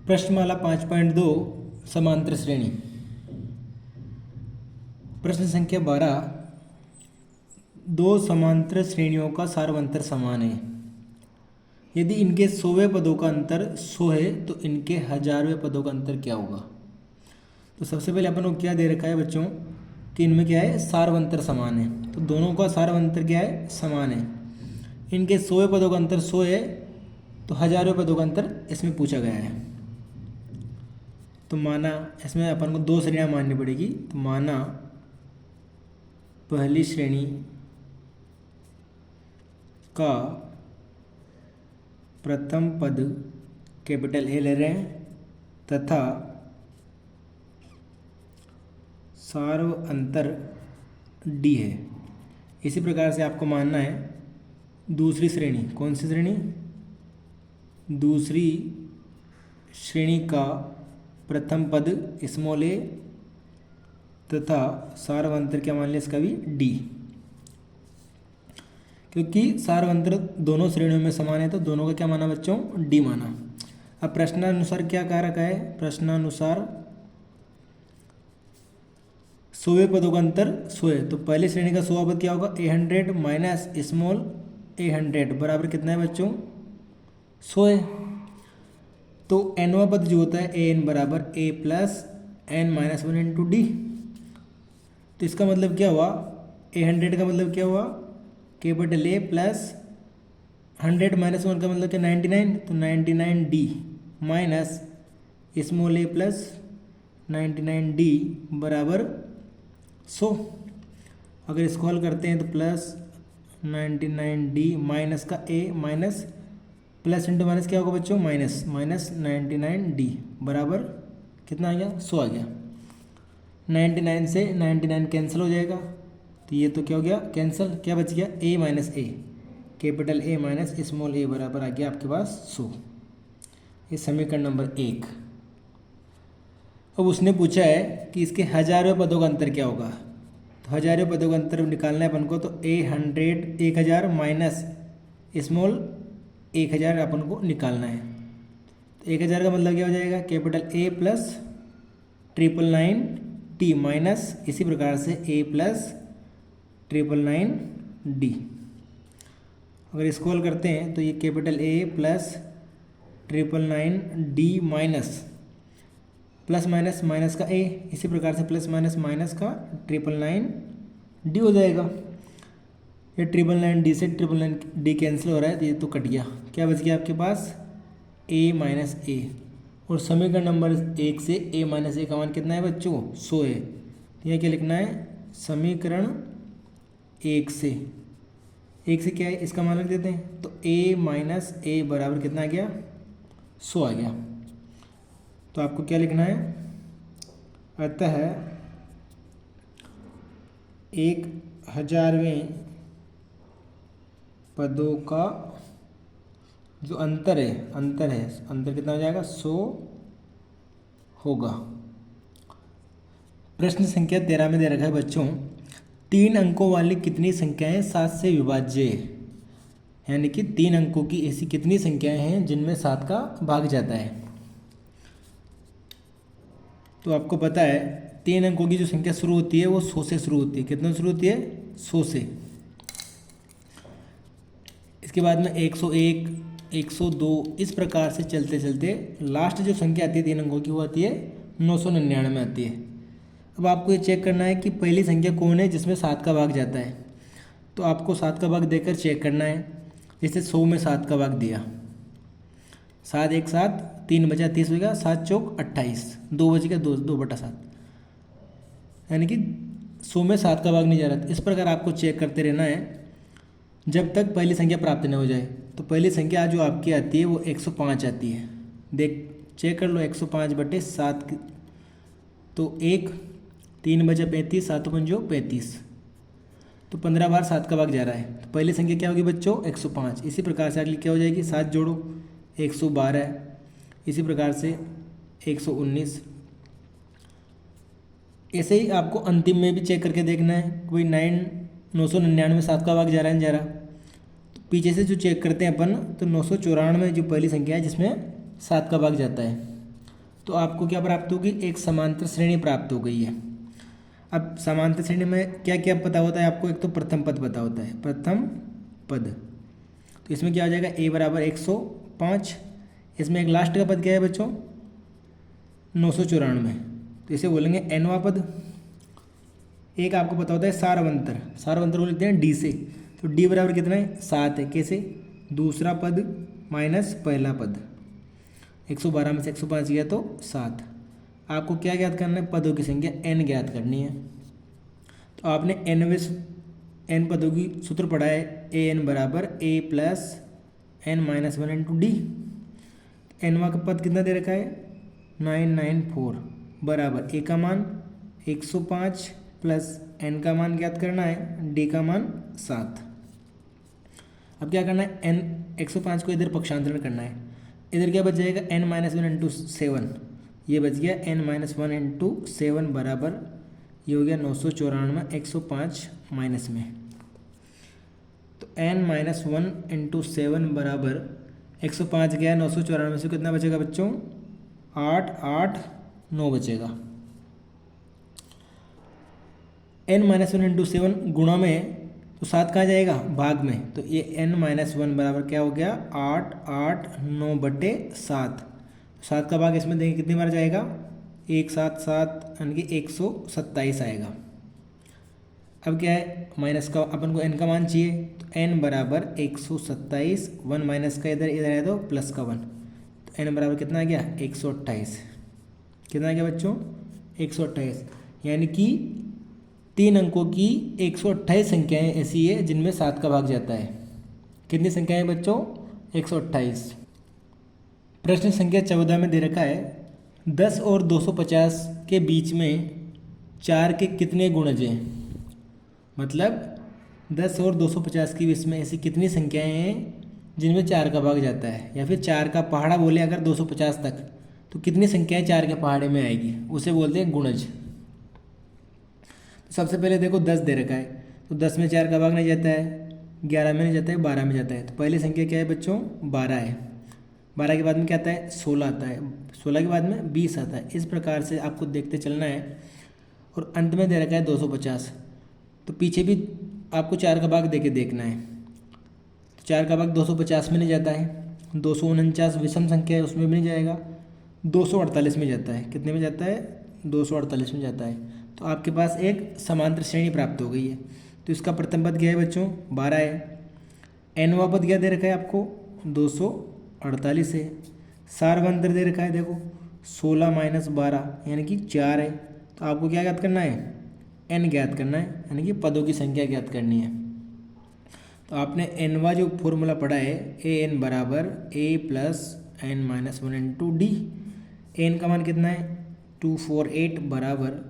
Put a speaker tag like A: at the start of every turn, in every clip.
A: प्रश्नमाला 5.2 समांतर श्रेणी। प्रश्न संख्या 12। दो समांतर श्रेणियों का सार्वंतर समान है। यदि इनके 100वें पदों का अंतर 100 है तो इनके 1000वें पदों का अंतर क्या होगा। तो सबसे पहले अपन को क्या दे रखा है बच्चों कि इनमें क्या है, सार्वंतर समान है। तो दोनों का सार्वंतर क्या है, समान है। इनके 100वें पदों का अंतर 100 है तो 1000वें पदों का अंतर इसमें पूछा गया है। तो माना इसमें अपन को दो श्रेणियाँ माननी पड़ेगी। तो माना पहली श्रेणी का प्रथम पद कैपिटल ए ले रहे हैं तथा सार्वअंतर डी है। इसी प्रकार से आपको मानना है दूसरी श्रेणी। कौन सी श्रेणी? दूसरी श्रेणी का प्रथम पद स्मॉल ए तथा सार्वअंतर क्या मान लिया इसका भी डी। क्योंकि सार्वअंतर दोनों श्रेणियों में समान है तो दोनों का क्या माना बच्चों, डी माना। अब प्रश्नानुसार क्या कह रखा है, प्रश्नानुसार 100वें पदों का अंतर 100 है। तो पहली श्रेणी का 100वां पद क्या होगा, 800 माइनस स्मॉल 800 बराबर कितना है बच्चों, 100 है। तो nवां पद जो होता है an बराबर a plus n minus 1 into D. तो इसका मतलब क्या हुआ, 800 का मतलब क्या हुआ, कैपिटल ए प्लस 100 माइनस 1 का मतलब क्या 99। तो 99 डी माइनस स्मॉल ए प्लस 99 डी बराबर 100। अगर इसको हल करते हैं तो प्लस 99 डी माइनस का ए माइनस प्लस इंटू माइनस क्या होगा बच्चों, माइनस 99 डी बराबर कितना आ गया, 100 आ गया। 99 से 99 कैंसिल हो जाएगा तो ये तो क्या हो गया कैंसिल, क्या बच गया a minus A, capital A minus small A बराबर आ गया आपके पास 100। ये समीकरण नंबर 1। अब उसने पूछा है कि इसके 1000वें पदों का अंतर क्या होगा। तो 1000वें पदों का अंतर निकालना है अपन को। तो 1000 माइनस स्मॉल 1000 अपन को निकालना है। तो 1000 का मतलब क्या हो जाएगा, capital A plus 999 T minus इसी प्रकार से ए प्लस 999 डी। अगर इसको हल करते हैं तो ये capital A plus 999 D minus plus minus minus का ए, इसी प्रकार से प्लस माइनस माइनस का 999 डी हो जाएगा। ये 999 डी से 999 डी कैंसिल हो रहा है तो ये तो कट गया। क्या बच गया आपके पास, a माइनस ए। और समीकरण नंबर 1 से a माइनस ए का मान कितना है बच्चों, 100 है। तो यहाँ क्या लिखना है, समीकरण 1 से क्या है इसका मान रख देते हैं। तो a माइनस ए बराबर कितना आ गया, 100 आ गया। तो आपको क्या लिखना है, अतः 1000वें पदों का जो अंतर कितना हो जाएगा, 100 होगा। प्रश्न संख्या 13 में दे रखा है बच्चों, 3 अंकों वाली कितनी संख्याएं 7 से विभाज्य है। यानी कि 3 अंकों की ऐसी कितनी संख्याएं हैं जिनमें 7 का भाग जाता है। तो आपको पता है 3 अंकों की जो संख्या शुरू होती है वो 100 से शुरू होती है। कितना शुरू होती है, 100 से। इसके बाद में 101, 102 इस प्रकार से चलते चलते लास्ट जो संख्या आती है 3 अंकों की वो आती है 999 आती है। अब आपको ये चेक करना है कि पहली संख्या कौन है जिसमें 7 का भाग जाता है। तो आपको 7 का भाग देकर चेक करना है। जैसे 100 में 7 का भाग दिया, 7 1 7, 3 बचा 30 हो गया, 7 चौक 28, 2 बच गया 2/7। यानी कि 100 में 7 का भाग नहीं जा रहा। इस प्रकार आपको चेक करते रहना है जब तक पहली संख्या प्राप्त नहीं हो जाए। तो पहली संख्या जो आपकी आती है वो 105 आती है। देख चेक कर लो, 105/7 तो 1, 3 बचा 35, 7 पंजो 35, तो 15 बार 7 का भाग जा रहा है। तो पहली संख्या क्या होगी बच्चों, 105। इसी प्रकार से अगली क्या हो जाएगी, 7 जोड़ो 112, इसी प्रकार से 119। ऐसे ही आपको अंतिम में भी चेक करके देखना है कोई 999 में 7 का भाग जा रहा है नहीं जा रहा। तो पीछे से जो चेक करते हैं अपन तो 994 जो पहली संख्या है जिसमें 7 का भाग जाता है। तो आपको क्या प्राप्त होगी, एक समांतर श्रेणी प्राप्त हो गई है। अब समांतर श्रेणी में क्या क्या पता होता है आपको, एक तो प्रथम पद पता होता है, प्रथम पद। तो इसमें क्या हो जाएगा, a बराबर 105। इसमें एक लास्ट का पद क्या है बच्चों, 994। तो इसे बोलेंगे nवां पद। एक आपको पता होता है सारवंतर, सारवंतर को लिखते हैं d से। तो d बराबर कितना है, 7 है। कैसे, दूसरा पद माइनस पहला पद, 112 में से 105 गया तो 7। आपको क्या ज्ञात करना है, पदों की संख्या n ज्ञात करनी है। तो आपने n पदों की सूत्र पढ़ा है, ए एन बराबर a plus n-1 into D. nवां का पद कितना दे रखा है, 994 बराबर a का मान 105 प्लस n का मान ज्ञात करना है, d का मान 7। अब क्या करना है, n 105 को इधर पक्षांतरण करना है। इधर क्या बच जाएगा, n-1 इंटू 7, ये बच गया n-1 इंटू 7 बराबर, ये हो गया 994, 105 माइनस में। तो n-1 इंटू 7 बराबर 105 गया, 994 से कितना बचेगा बच्चों, 889 बचेगा। n-1 इंटू 7 गुणा में, तो 7 कहाँ जाएगा, भाग में। तो ये n-1 बराबर क्या हो गया, 889 बटे 7। 7 का भाग इसमें देंगे कितनी बार जाएगा, 177 यानी कि 127 आएगा। अब क्या है, माइनस का अपन को n का मान चाहिए, तो n बराबर 127, 1 माइनस का इधर इधर है तो प्लस का 1, तो n बराबर कितना आ गया, 128। कितना आ गया बच्चों, 128। यानी कि 3 अंकों की 128 संख्याएं ऐसी है जिनमें 7 का भाग जाता है। कितनी संख्याएं बच्चों, 128। प्रश्न संख्या 14 में दे रखा है, 10 और 250 के बीच में 4 के कितने गुणज हैं। मतलब 10 और 250 के बीच में ऐसी कितनी संख्याएं हैं जिनमें 4 का भाग जाता है, या फिर 4 का पहाड़ा बोले अगर 250 तक, तो कितनी संख्याएं 4 के पहाड़े में आएगी, उसे बोलते हैं गुणज। सबसे पहले देखो 10 दे रखा है, तो 10 में 4 का भाग नहीं जाता है, 11 में नहीं जाता है, 12 में जाता है। तो पहली संख्या क्या है बच्चों, 12 है। 12 के बाद में क्या आता है, 16 आता है। 16 के बाद में 20 आता है। इस प्रकार से आपको देखते चलना है। और अंत में दे रखा है 250, तो पीछे भी आपको 4 का भाग दे के देखना है। तो 4 का भाग 250 में नहीं जाता है, 249 विषम संख्या है उसमें भी नहीं जाएगा, 248 में जाता है। कितने में जाता है, 248 में जाता है। तो आपके पास एक समांतर श्रेणी प्राप्त हो गई है। तो इसका प्रथम पद क्या है बच्चों, 12 है। nवां पद क्या दे रखा है आपको, 248 है। सारवंतर दे रखा है देखो 16 माइनस 12 यानी कि 4 है। तो आपको क्या ज्ञात करना है, n ज्ञात करना है, यानी कि पदों की संख्या ज्ञात करनी है। तो आपने nवां जो फॉर्मूला पढ़ा है, ए एन बराबर a plus n-1 into D. N का मान कितना है, 248 बराबर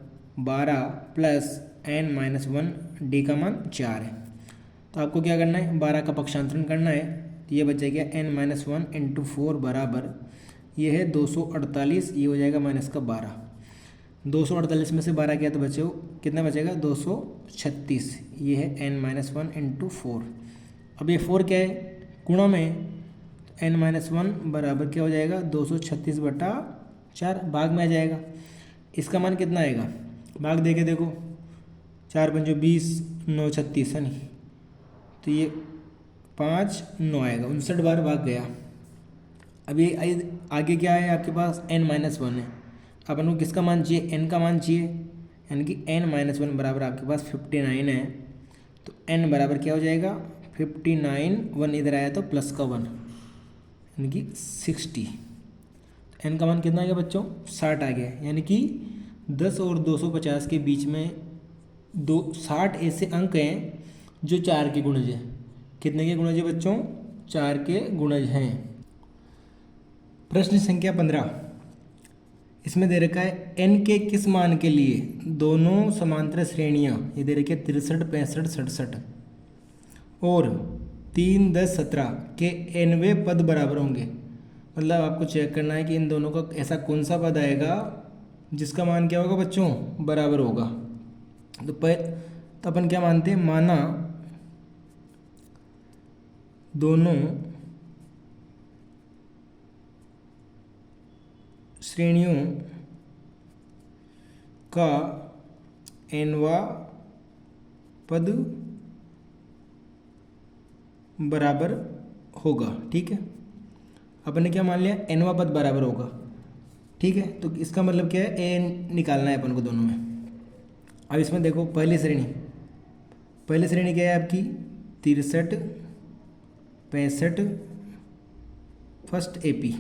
A: 12 प्लस n-1, डी का मान 4 है। तो आपको क्या करना है, 12 का पक्षांतरण करना है। तो ये बच जाएगा n-1 इंटू 4 बराबर, ये है 248, ये हो जाएगा माइनस का 12। 248 में से 12 गया तो बचे कितना बचेगा, 236। ये है n-1 इंटू 4। अब ये 4 क्या है, गुणा में, n-1 बराबर क्या हो जाएगा, 236 बटा 4, भाग में आ जाएगा। इसका मान कितना आएगा, भाग दे के देखो, 4 पंजो 20, 9 36 है नहीं, तो ये 5 9 आएगा, 59 बार भाग गया। अब ये आगे क्या है आपके पास, n-1 है। अपन को किसका मान चाहिए, n का मान चाहिए, यानी कि n-1 बराबर आपके पास 59 है। तो n बराबर क्या हो जाएगा, 59, 1 इधर आया तो प्लस का 1 यानी कि 60। n का मान कितना आ गया बच्चों, 60 आ गया। यानी कि 10 और 250 के बीच में 60 ऐसे अंक हैं जो 4 के गुणज हैं। कितने के गुणज हैं बच्चों, 4 के गुणज हैं। प्रश्न संख्या 15, इसमें दे रखा है n के किस मान के लिए दोनों समांतर श्रेणियां, ये दे रखी है 63, 65, 67 और 3, 10, 17 के nवें पद बराबर होंगे। मतलब आपको चेक करना है कि इन दोनों का ऐसा कौन सा पद आएगा जिसका मान क्या होगा बच्चों, बराबर होगा। तो अपन क्या मानते हैं, माना दोनों श्रेणियों का nवां पद बराबर होगा। ठीक है, अपन ने क्या मान लिया, nवां पद बराबर होगा। ठीक है, तो इसका मतलब क्या है, a निकालना है अपन को दोनों में। अब इसमें देखो पहली श्रेणी क्या है आपकी, 63, 65, फर्स्ट AP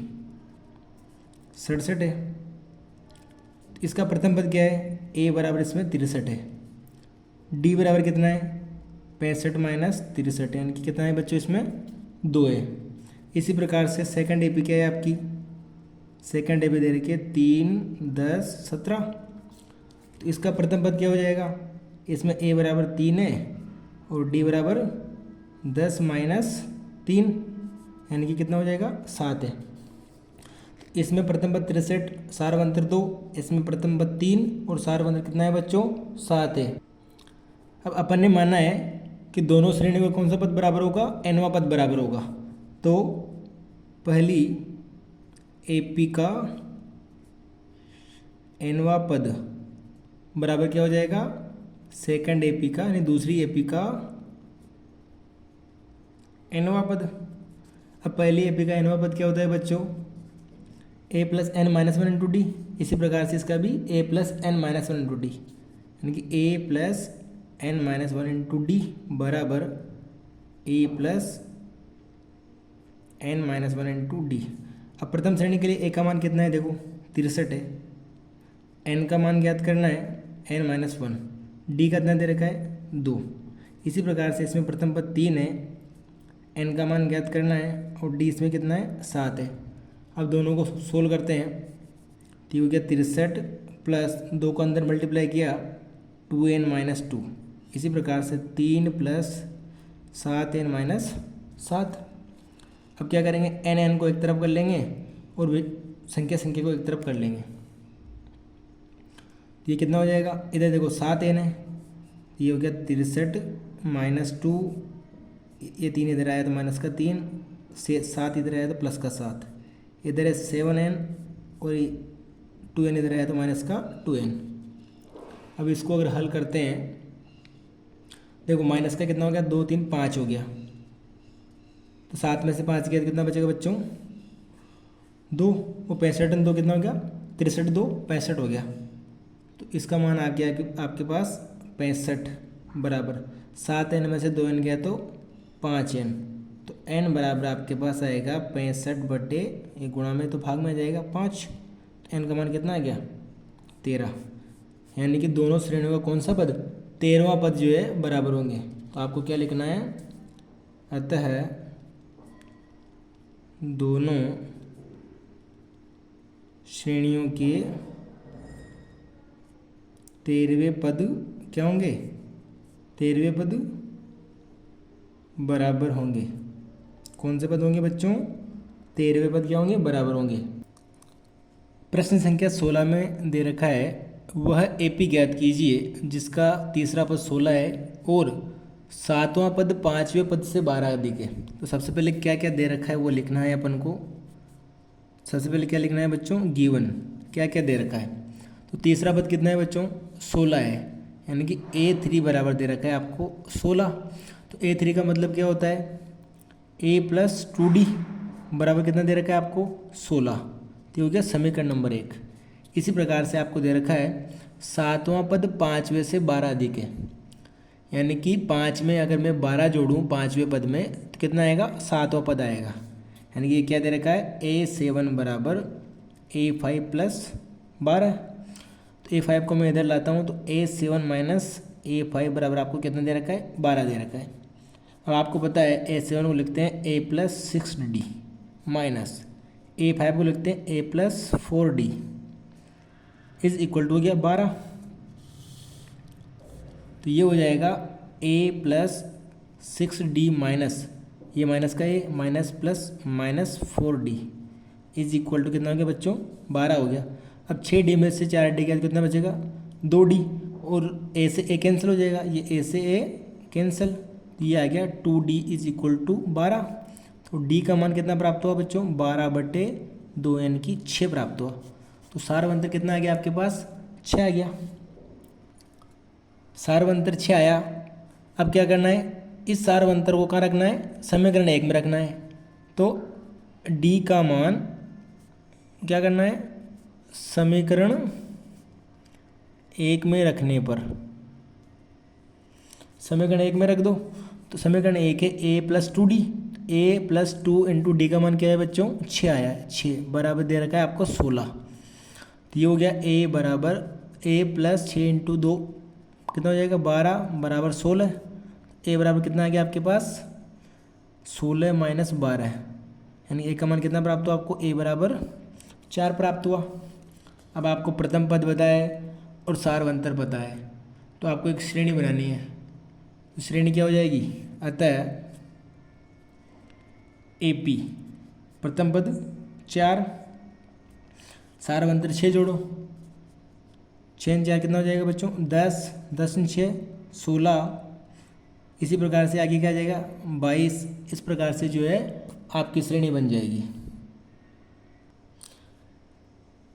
A: 67 है। इसका प्रथम पद क्या है, a बराबर इसमें 63 है, d बराबर कितना है 65 माइनस 63, यानी कि कितना है बच्चों, इसमें 2 है। इसी प्रकार से सेकंड AP क्या है आपकी, सेकंड AP दे रखी है 3, 10, 17। तो इसका प्रथम पद क्या हो जाएगा, इसमें a बराबर 3 है और d बराबर 10 माइनस 3, यानी कि कितना हो जाएगा 7 है। इसमें प्रथम पद 63, सारवंतर 2, इसमें प्रथम पद 3 और सारवंतर कितना है बच्चों, 7 है। अब अपन ने माना है कि दोनों श्रेणियों का कौन सा पद बराबर होगा, nवां पद बराबर होगा। तो पहली AP का nवां पद बराबर क्या हो जाएगा, सेकंड AP का, यानी दूसरी AP का nवां पद। अब पहली AP का nवां पद क्या होता है बच्चों, a plus n minus 1 into D. इसी प्रकार से इसका भी a plus n minus 1 into D, यानी कि a plus n minus 1 into D बराबर a plus n minus 1 into D. अब प्रथम श्रेणी के लिए a का मान कितना है, देखो 63 है, n का मान ज्ञात करना है n माइनस 1, डी का कितना दे रखा है 2। इसी प्रकार से इसमें प्रथम पद 3 है, n का मान ज्ञात करना है और d इसमें कितना है 7 है। अब दोनों को सोल्व करते हैं, तो ये हो गया 63 प्लस 2 को अंदर मल्टीप्लाई किया 2n माइनस 2। इसी प्रकार से 3 प्लस 7n माइनस 7। अब क्या करेंगे, n को एक तरफ कर लेंगे और संख्या को एक तरफ कर लेंगे। तो ये कितना हो जाएगा, इधर देखो 7n है, ये हो गया 63 माइनस 2, ये 3 इधर आया तो माइनस का 3, से 7 इधर आया तो प्लस का 7, इधर है 7n और 2n इधर आया तो माइनस का 2n। अब इसको अगर हल करते हैं, देखो माइनस का कितना हो गया, 2, 3, 5 हो गया, तो 7 में से 5 गया तो कितना बचेगा बच्चों, 2, वो 65 2 कितना हो गया, 63 2 65 हो गया। तो इसका मान आ गया कि आपके पास 65 बराबर 7n में से 2n गया तो 5n, तो n बराबर आपके पास आएगा 65 बटे, ये गुणा में तो भाग में आ जाएगा 5, तो n का मान कितना आ गया 13, यानी कि दोनों श्रेणियों का कौन सा पद, 13वां पद जो है बराबर होंगे। तो आपको क्या लिखना है, अतः दोनों श्रेणियों के 13वें पद क्या होंगे, 13वें पद बराबर होंगे। कौन से पद होंगे बच्चों, 13वें पद क्या होंगे, बराबर होंगे। प्रश्न संख्या 16 में दे रखा है, वह AP ज्ञात कीजिए जिसका तीसरा पद 16 है और 7वां पद 5वें पद से 12 अधिक है। तो सबसे पहले क्या क्या दे रखा है वो लिखना है अपन को। सबसे पहले क्या लिखना है बच्चों, गिवन क्या क्या दे रखा है। तो तीसरा पद कितना है बच्चों, 16 है, यानी कि A3 बराबर दे रखा है आपको 16। तो A3 का मतलब क्या होता है, A प्लस 2D बराबर कितना दे रखा है आपको 16। तो हो गया समीकरण नंबर 1। इसी प्रकार से आपको दे रखा है 7वां पद 5वें से 12 अधिक है, यानी कि 5 में अगर मैं 12 जोड़ूँ 5वें पद में तो कितना आएगा, 7वां पद आएगा। यानी कि ये क्या दे रखा है, A7 बराबर A5 प्लस 12। तो A5 को मैं इधर लाता हूँ तो A7 माइनस A5 बराबर आपको कितना दे रखा है, 12 दे रखा है। अब आपको पता है A7 को लिखते हैं A plus 6D minus A5 को लिखते हैं A plus 4D is equal to हो गया 12। तो ये हो जाएगा A प्लस 6D माइनस, ये माइनस का A minus plus minus 4D is equal to कितना हो गया बच्चों, 12 हो गया। अब 6D में से 4D गया तो कितना बचेगा, 2D, और A से A कैंसिल हो जाएगा, ये A से A कैंसिल, ये आ गया 2D इज इक्वल टू 12। तो D का मान कितना प्राप्त हुआ बच्चों, 12/2 यानी कि 6 प्राप्त हुआ। तो सारवंतर कितना आ गया आपके पास, 6 आ गया। सारवंतर 6 आया। अब क्या करना है, इस सारवंतर को कहाँ रखना है, समीकरण 1 में रखना है। तो डी का मान क्या करना है, समीकरण 1 में रखने पर, समीकरण 1 में रख दो। तो समीकरण 1 है ए प्लस 2d, ए प्लस 2 इंटू डी का मान क्या है बच्चों, 6 आया है। 6 बराबर दे रखा है आपको 16। तो ये हो गया ए बराबर ए प्लस 6 इंटू 2 कितना हो जाएगा, 12 बराबर 16। ए बराबर कितना आ गया आपके पास, 16 माइनस 12, यानी ए का मान कितना प्राप्त हुआ आपको, ए बराबर 4 प्राप्त हुआ। अब आपको प्रथम पद पता है और सारवंतर पता है, तो आपको एक श्रेणी बनानी है। तो श्रेणी क्या हो जाएगी, अतः ए पी प्रथम पद 4, सारवंतर 6 जोड़ो, 6 4 कितना हो जाएगा बच्चों, 10, 10 6 16। इसी प्रकार से आगे क्या आ जाएगा, 22। इस प्रकार से जो है आपकी श्रेणी बन जाएगी।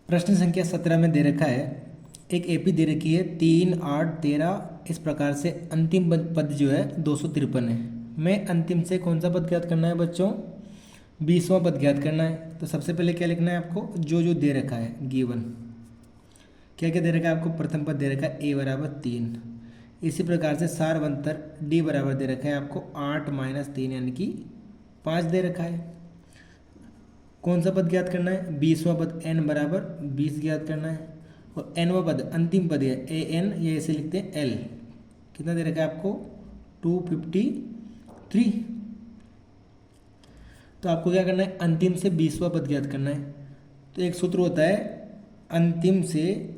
A: प्रश्न संख्या 17 में दे रखा है, एक एपी दे रखी है 3 8 13। इस प्रकार से अंतिम पद जो है 253 है। मैं अंतिम से कौन सा पद ज्ञात करना है बच्चों, 20वां पद ज्ञात करना है। तो सबसे पहले क्या लिखना है आपको, जो दे रखा है गिवन, क्या क्या दे रखा है आपको, प्रथम पद दे रखा है ए बराबर 3। इसी प्रकार से सारवंतर डी बराबर दे रखा है आपको 8 माइनस 3 यानी कि 5 दे रखा है। कौन सा पद ज्ञात करना है, 20वां पद n बराबर 20 ज्ञात करना है। और nवां पद अंतिम पद है ए एन, ये ऐसे लिखते हैं एल, कितना दे रखा है आपको, 253। तो आपको क्या करना है, अंतिम से 20वां पद ज्ञात करना है। तो एक सूत्र होता है अंतिम से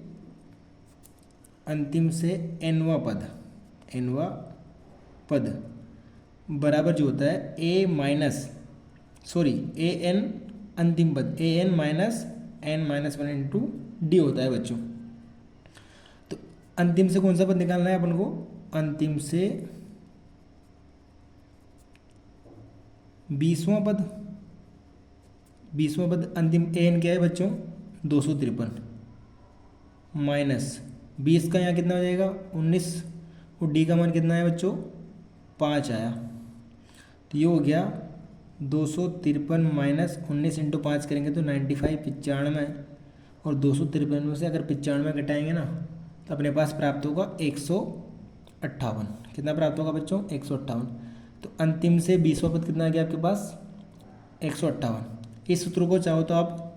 A: nवां पद बराबर जो होता है ए एन अंतिम पद A N minus N minus 1 into D होता है बच्चों। तो अंतिम से कौन सा पद निकालना है अपन को, अंतिम से 20वां पद अंतिम ए एन क्या है बच्चों, 253 माइनस 20 का यहाँ कितना हो जाएगा, 19। और डी का मान कितना है बच्चों, 5 आया। तो ये हो गया 253 माइनस 19 इंटू 5 करेंगे तो 95 95। और 253 में से अगर 95 घटाएंगे ना तो अपने पास प्राप्त होगा 158। कितना प्राप्त होगा बच्चों, 158। तो अंतिम से 20वां पद कितना आ गया आपके पास, 158। इस सूत्र को चाहो तो आप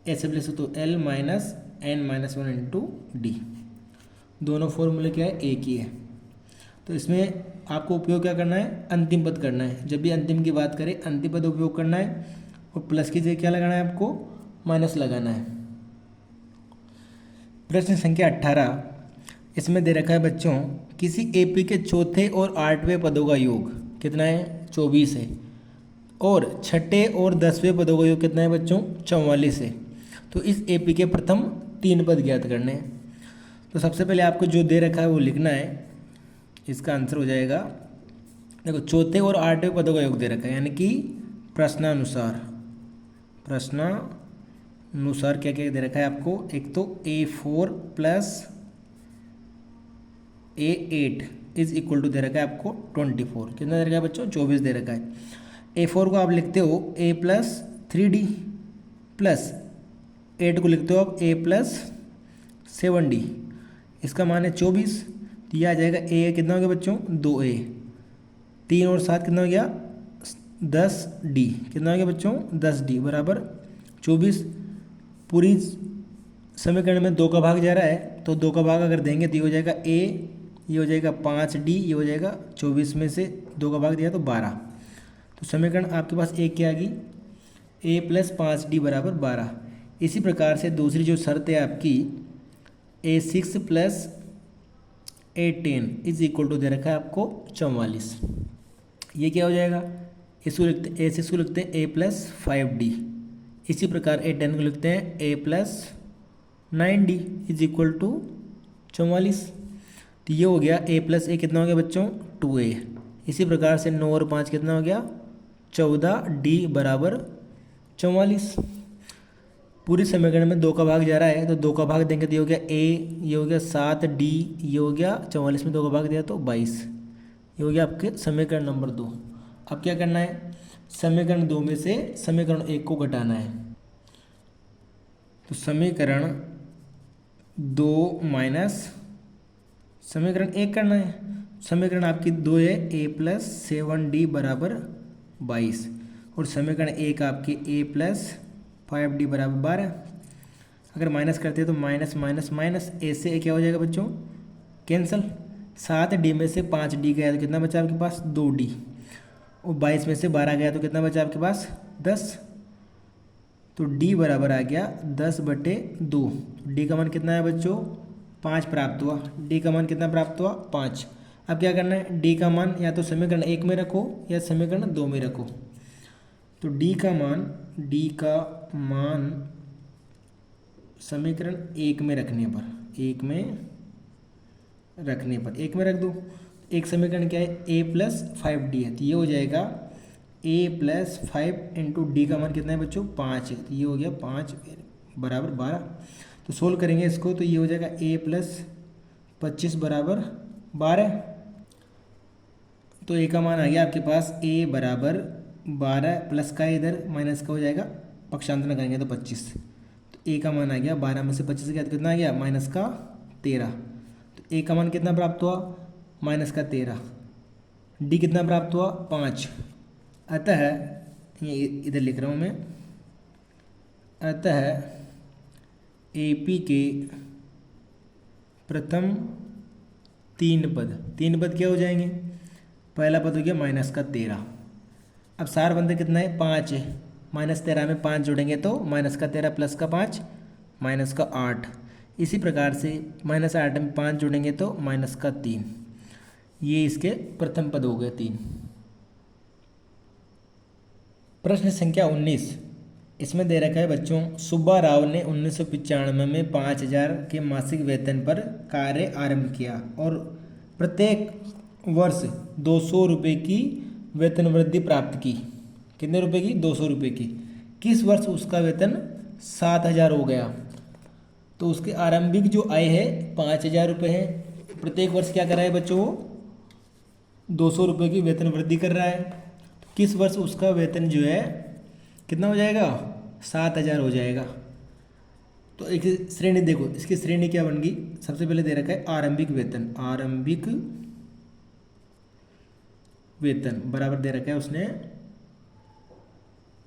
A: ऐसे भी लिख सकते हो L minus N minus 1 into D. दोनों फॉर्मूले क्या है, एक ही है। तो इसमें आपको उपयोग क्या करना है, अंतिम पद करना है। जब भी अंतिम की बात करें अंतिम पद उपयोग करना है, और प्लस की जगह क्या लगाना है आपको, माइनस लगाना है। प्रश्न संख्या 18, इसमें दे रखा है बच्चों, किसी एपी के चौथे और 8वें पदों का योग कितना है, 24 है। और छठे और 10वें पदों का योग कितना है बच्चों, 44 है। तो इस एपी के प्रथम 3 पद ज्ञात करने हैं। तो सबसे पहले आपको जो दे रखा है वो लिखना है। इसका आंसर हो जाएगा, देखो चौथे और 8वें पदों का योग दे रखा है, यानी कि प्रश्नानुसार क्या क्या दे रखा है आपको। एक तो A4 plus A8 is equal to दे रखा है आपको 24। कितना दे रखा है बच्चों, 24 दे रखा है। A4 को आप लिखते हो A प्लस 3D प्लस 8 को लिखते हो आप A प्लस 7D। इसका मान है 24। तो यह आ जाएगा A कितना हो गया बच्चों, 2A। 3 और 7 कितना हो गया, 10D। कितना हो गया बच्चों, 10D बराबर 24। पूरी समीकरण में 2 का भाग जा रहा है, तो 2 का भाग अगर देंगे तो ये हो जाएगा A, ये हो जाएगा 5D, ये हो जाएगा 24 में से 2 का भाग दिया तो 12। तो समीकरण आपके पास एक क्या आ गई, A प्लस 5D बराबर 12। इसी प्रकार से दूसरी जो शर्त है आपकी, A6 plus A10 is equal to दे रखा है आपको 44। ये क्या हो जाएगा, इसको लिखते हैं A6 को लिखते हैं A प्लस 5D। इसी प्रकार A10 को लिखते हैं A plus 9D is equal to 44। तो ये हो गया A प्लस A कितना हो गया बच्चों, 2A। इसी प्रकार से 9 और 5 कितना हो गया, 14D बराबर 44। पूरी समीकरण में 2 का भाग जा रहा है, तो 2 का भाग देंगे तो ये हो गया a, ये हो गया 7d, ये हो गया 44 में 2 का भाग दिया तो 22, ये हो गया आपके समीकरण नंबर 2। अब क्या करना है, समीकरण 2 में से समीकरण 1 को घटाना है। तो समीकरण 2 माइनस समीकरण 1 करना है। समीकरण आपकी 2 है a+7d बराबर 22, और समीकरण 1 आपकी a+5d बराबर 12। अगर माइनस करते हैं तो माइनस माइनस माइनस, ए से ए क्या हो जाएगा बच्चों, कैंसल। 7d में से 5d गया तो कितना बचा आपके पास, 2d, और 22 में से 12 गया तो कितना बचा आपके पास, 10। तो d बराबर आ गया 10/2। d का मान कितना है बच्चों, 5 प्राप्त हुआ। d का मान कितना प्राप्त हुआ, 5। अब क्या करना है, d का मान या तो समीकरण 1 में रखो या समीकरण 2 में रखो। तो d का मान समीकरण 1 में रखने पर, 1 में रख दो। एक समीकरण क्या है, a+5d है, तो ये हो जाएगा a+5 इंटू डी का मान कितना है बच्चों, 5 है, तो ये हो गया 5 बराबर 12। तो सोल्व करेंगे इसको तो ये हो जाएगा a+25 बराबर 12। तो a का मान आ गया आपके पास a बराबर 12, प्लस का इधर माइनस का हो जाएगा, पक्षांतर करेंगे तो 25। तो a का मान आ गया 12 में से 25 गया तो कितना आ गया, माइनस का 13। तो a का मान कितना प्राप्त हुआ, माइनस का 13। d कितना प्राप्त हुआ, 5। अतः ये इधर लिख रहा हूँ मैं, अतः AP के प्रथम 3 पद क्या हो जाएंगे, पहला पद हो गया माइनस का 13। अब सार बंदे कितना है, 5 है, -13 में 5 जोड़ेंगे तो माइनस का 13 प्लस का 5 माइनस का 8। इसी प्रकार से -8 में 5 जोड़ेंगे तो माइनस का 3। ये इसके प्रथम पद हो गए 3। प्रश्न संख्या 19, इसमें दे रखा है बच्चों, सुब्बा राव ने 1995 में 5000 के मासिक वेतन पर कार्य आरंभ किया और प्रत्येक वर्ष 200 रुपये की वेतन वृद्धि प्राप्त की। कितने रुपए की, 200 रुपये की। किस वर्ष उसका वेतन 7000 हो गया। तो उसके आरंभिक जो आय है 5000 रुपये है, प्रत्येक वर्ष क्या कर रहा है बच्चों, वो 200 रुपये की वेतन वृद्धि कर रहा है। तो किस वर्ष उसका वेतन जो है कितना हो जाएगा, 7000 हो जाएगा। तो एक श्रेणी देखो, इसकी श्रेणी क्या बन गई, सबसे पहले दे रखा है आरंभिक वेतन बराबर दे रखा है उसने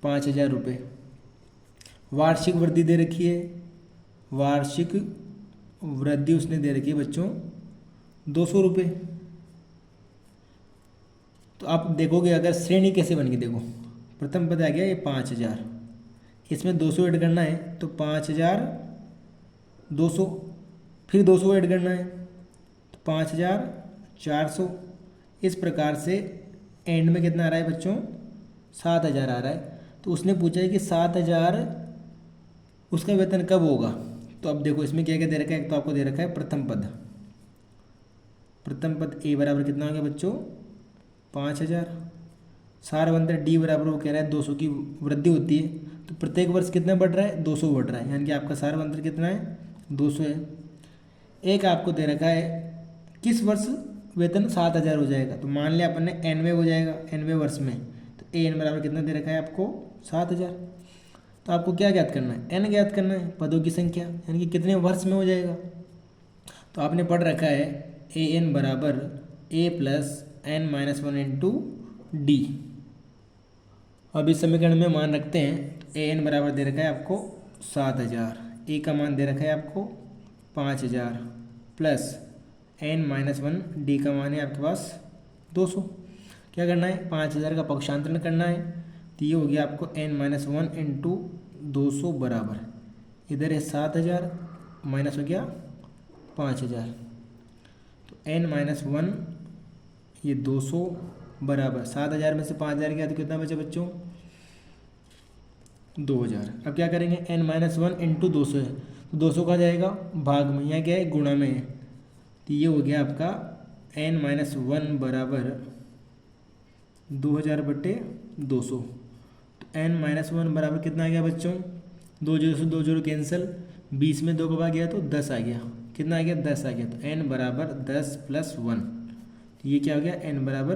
A: 5000 रुपये। वार्षिक वृद्धि दे रखी है, वार्षिक वृद्धि उसने दे रखी है बच्चों 200 रुपये। तो आप देखोगे अगर श्रेणी कैसे बन गई, देखो प्रथम पद आ गया ये 5000, इसमें 200 ऐड करना है तो 5200, फिर 200 ऐड करना है तो 5400। इस प्रकार से एंड में कितना आ रहा है बच्चों, 7000 आ रहा है। तो उसने पूछा है कि 7000 उसका वेतन कब होगा। तो अब देखो इसमें क्या क्या दे रखा है, एक तो आपको दे रखा है प्रथम पद ए बराबर कितना हो गया बच्चों, 5000। सार बंदर डी बराबर वो कह रहा है 200 की वृद्धि होती है, तो प्रत्येक वर्ष कितना बढ़ रहा है, 200 बढ़ रहा है, यानी कि आपका सार बंदर कितना है, 200 है। एक आपको दे रखा है किस वर्ष वेतन 7000 हो जाएगा। तो मान लिया अपन ने nवें हो जाएगा, nवें वर्ष में, तो an बराबर कितना दे रखा है आपको, 7000। तो आपको क्या ज्ञात करना है, n ज्ञात करना है, पदों की संख्या, यानी कि कितने वर्ष में हो जाएगा। तो आपने पढ़ रखा है an बराबर a+n-1 इंटू डी। अब इस समीकरण में मान रखते हैं, तो an बराबर दे रखा है आपको 7000, a का मान दे रखा है आपको 5000 प्लस n-1 डी का मान है आपके पास 200। क्या करना है, 5000 का पक्षांतरण करना है, तो ये हो गया आपको n-1 इंटू 200 बराबर, इधर है 7000 माइनस हो गया 5000, तो n-1 ये 200 बराबर 7000 में से 5000 गया तो कितना बचे बच्चों, 2000। अब क्या करेंगे, n-1 इंटू 200 है, तो 200 का जाएगा भाग में, यहाँ क्या है, गुणा में है, तो ये हो गया आपका n-1 बराबर 2000/200। तो n-1 बराबर कितना आ गया बच्चों, 2 जीरो से 2 जीरो कैंसिल, 20 में 2 का भाग गया तो 10 आ गया। कितना आ गया? 10 आ गया। तो n बराबर 10 + 1, तो ये क्या हो गया? n बराबर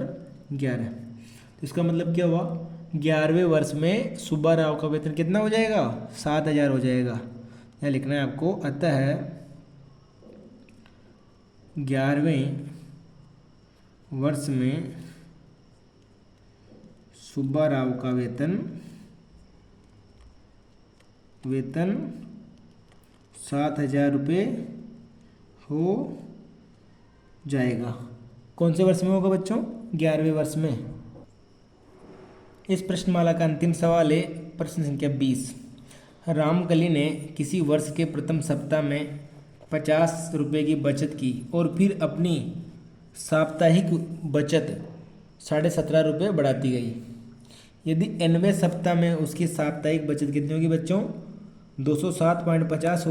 A: 11। तो इसका मतलब क्या हुआ? 11वें वर्ष में सुब्बा राव का वेतन कितना हो जाएगा? 7,000 हो जाएगा। यह लिखना है आपको। अतः 11वें वर्ष में सुब्बा राव का वेतन 7,000 रुपये हो जाएगा। कौन से वर्ष में होगा बच्चों? 11वें वर्ष में। इस प्रश्नमाला का अंतिम सवाल है प्रश्न संख्या 20। रामकली ने किसी वर्ष के प्रथम सप्ताह में 50 रुपये की बचत की और फिर अपनी साप्ताहिक बचत 17.5 रुपये बढ़ाती गई। यदि nवें सप्ताह में उसकी साप्ताहिक बचत कितनी होगी बच्चों? 207.50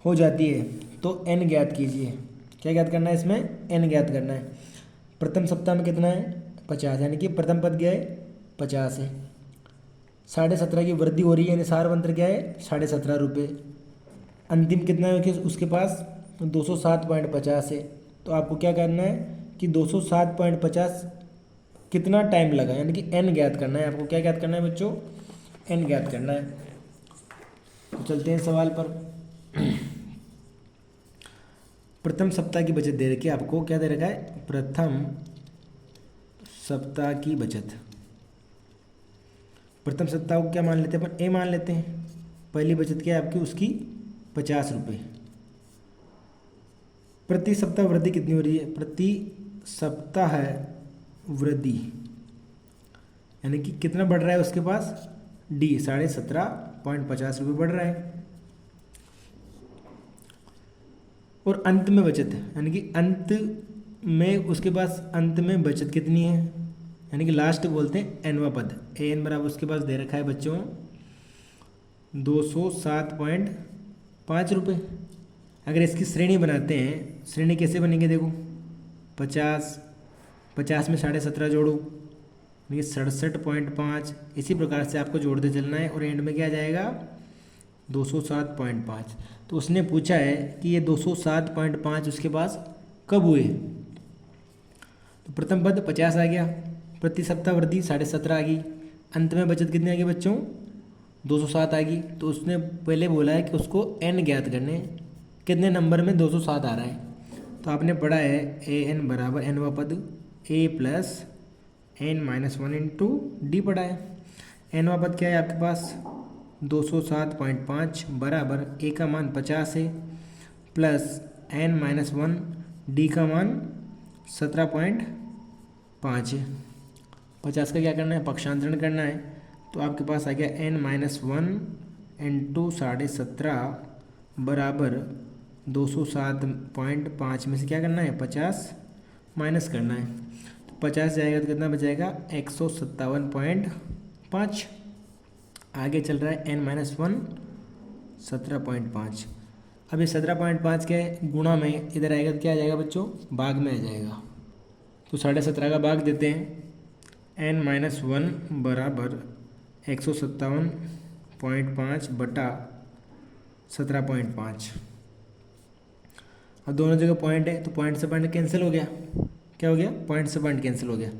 A: हो जाती है, तो n ज्ञात कीजिए। क्या ज्ञात करना है इसमें? n ज्ञात करना है। प्रथम सप्ताह में कितना है? 50, यानी कि प्रथम पद क्या है? 50 है। 17.5 की वृद्धि हो रही है, यानी सार मंत्र क्या है? 17.5 रुपये। अंतिम कितना है कि उसके पास? 207.50 है। तो आपको क्या करना है कि 207.50 कितना टाइम लगा, यानी कि n ज्ञात करना है। आपको क्या ज्ञात करना है बच्चों? n ज्ञात करना है। तो चलते हैं सवाल पर। प्रथम सप्ताह की बचत दे रखी है आपको। क्या दे रखा है? प्रथम सप्ताह की बचत। प्रथम सप्ताह को क्या मान लेते हैं अपन? a मान लेते हैं। पहली बचत क्या है आपकी? उसकी 50 रुपये। प्रति सप्ताह वृद्धि कितनी हो रही है? प्रति सप्ताह वृद्धि यानी कि कितना बढ़ रहा है उसके पास? d 17.50 रुपये बढ़ रहा है। और अंत में बचत यानी कि अंत में उसके पास अंत में बचत कितनी है? यानी कि लास्ट बोलते हैं nवां पद। an बराबर उसके पास दे रखा है बच्चों 207.5 रुपये। अगर इसकी श्रेणी बनाते हैं, श्रेणी कैसे बनेंगे? देखो 50 में 17.5 जोड़ो, यानी 67.5। इसी प्रकार से आपको जोड़ते चलना है और एंड में क्या आ जाएगा? 207.5। तो उसने पूछा है कि ये 207.5 उसके पास कब हुए? तो प्रथम पद 50 आ गया, प्रति सप्ताह वृद्धि 17.5 आ गई, अंत में बचत कितनी आ गई बच्चों? 207 आ गई। तो उसने पहले बोला है कि उसको n ज्ञात करने, कितने नंबर में 207 आ रहा है। तो आपने पढ़ा है an बराबर nवां पद a + n-1 इंटू डी पढ़ा है। nवां पद क्या है आपके पास? 207.5 बराबर a का मान 50 है प्लस n-1 डी का मान 17.5 है। 50 का क्या करना है? पक्षांतरण करना है। तो आपके पास आ गया n-1 इंटू 17.5 बराबर 207.5 में से क्या करना है? 50 माइनस करना है। तो 50 जाएगा तो कितना बचेगा? 157.5। आगे चल रहा है n-1 17.5। अब ये 17.5 के गुणा में इधर आएगा तो क्या आ जाएगा बच्चों? भाग में आ जाएगा। तो 17.5 का भाग देते हैं। n-1 बराबर 157.5 बटा 17.5। अब दोनों जगह पॉइंट है तो पॉइंट से पॉइंट कैंसिल हो गया। क्या हो गया? पॉइंट से पॉइंट कैंसिल हो गया।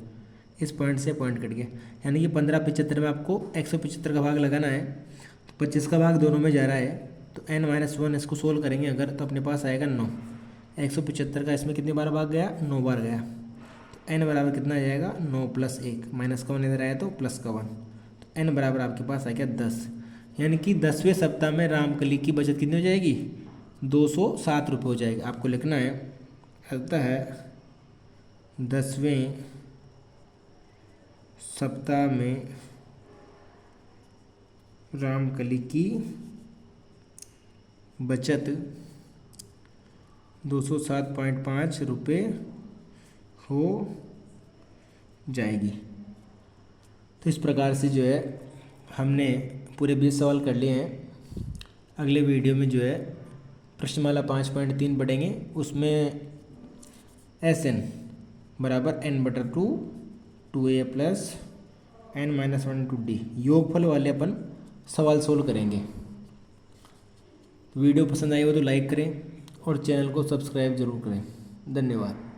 A: इस पॉइंट से पॉइंट कट गया, यानी कि 1575 में आपको 175 का भाग लगाना है। तो 25 का भाग दोनों में जा रहा है। तो n-1 इसको सोल्व करेंगे अगर, तो अपने पास आएगा 9। 175 का इसमें कितनी बार भाग गया? 9 बार गया। तो n बराबर कितना आ जाएगा? 9 + 1, माइनस का 1 इधर आया तो प्लस का 1। तो n बराबर आपके पास आ गया 10। यानी कि 10वें सप्ताह में रामकली की बचत कितनी हो जाएगी? 207 रुपये हो जाएगी। आपको लिखना है अतः 10वें सप्ताह में रामकली की बचत 207.5 रुपये हो जाएगी। तो इस प्रकार से जो है हमने पूरे 20 सवाल कर लिए हैं। अगले वीडियो में जो है प्रश्नमाला 5.3 पढ़ेंगे। उसमें Sn बराबर n/2 2a + n-1 into D योगफल वाले अपन सवाल सोल्व करेंगे। वीडियो पसंद आई हो तो लाइक करें और चैनल को सब्सक्राइब ज़रूर करें। धन्यवाद।